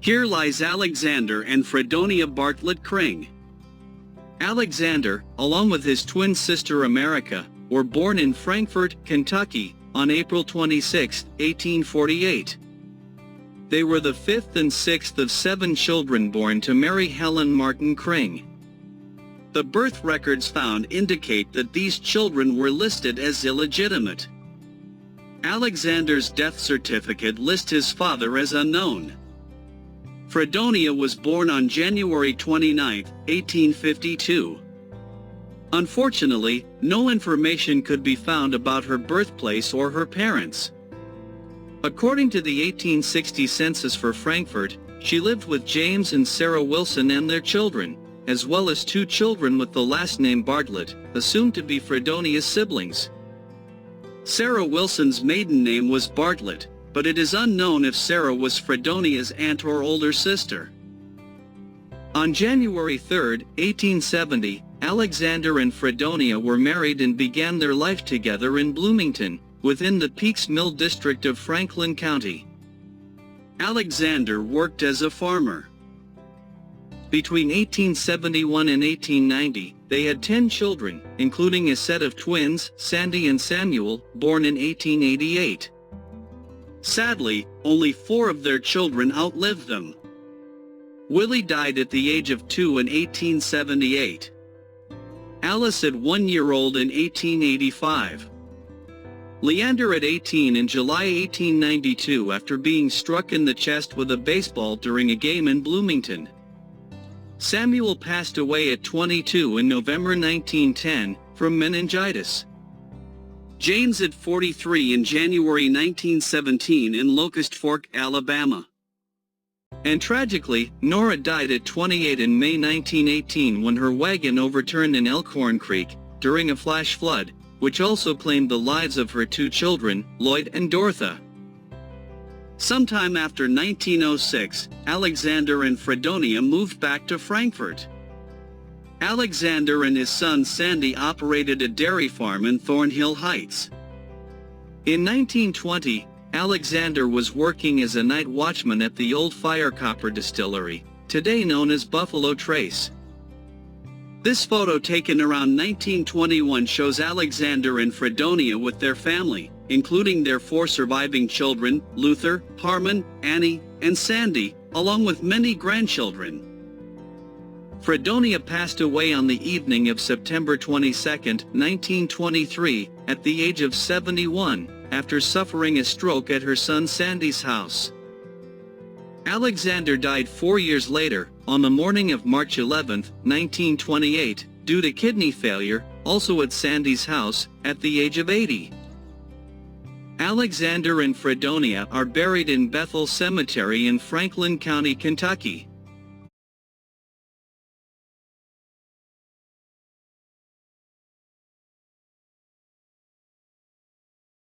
Here lies Alexander and Fredonia Bartlett Kring. Alexander, along with his twin sister America, were born in Frankfort, Kentucky, on April 26, 1848. They were the fifth and sixth of 7 children born to Mary Helen Martin Kring. The birth records found indicate that these children were listed as illegitimate. Alexander's death certificate lists his father as unknown. Fredonia was born on January 29, 1852. Unfortunately, no information could be found about her birthplace or her parents. According to the 1860 census for Frankfort, she lived with James and Sarah Wilson and their children, as well as 2 children with the last name Bartlett, assumed to be Fredonia's siblings. Sarah Wilson's maiden name was Bartlett, but it is unknown if Sarah was Fredonia's aunt or older sister. On January 3, 1870, Alexander and Fredonia were married and began their life together in Bloomington, within the Peaks Mill district of Franklin County. Alexander worked as a farmer. Between 1871 and 1890, they had 10 children, including a set of twins, Sandy and Samuel, born in 1888. Sadly, only 4 of their children outlived them. Willie died at the age of 2 in 1878. Alice at 1-year-old in 1885. Leander at 18 in July 1892 after being struck in the chest with a baseball during a game in Bloomington. Samuel passed away at 22 in November 1910, from meningitis. James at 43 in January 1917 in Locust Fork, Alabama. And tragically, Nora died at 28 in May 1918 when her wagon overturned in Elkhorn Creek, during a flash flood, which also claimed the lives of her 2 children, Lloyd and Dorotha. Sometime after 1906, Alexander and Fredonia moved back to Frankfort. Alexander and his son Sandy operated a dairy farm in Thornhill Heights. In 1920, Alexander was working as a night watchman at the old Firecopper Distillery, today known as Buffalo Trace. This photo taken around 1921 shows Alexander and Fredonia with their family, including their 4 surviving children, Luther, Harmon, Annie, and Sandy, along with many grandchildren. Fredonia passed away on the evening of September 22, 1923, at the age of 71, after suffering a stroke at her son Sandy's house. Alexander died 4 years later, on the morning of March 11, 1928, due to kidney failure, also at Sandy's house, at the age of 80. Alexander and Fredonia are buried in Bethel Cemetery in Franklin County, Kentucky.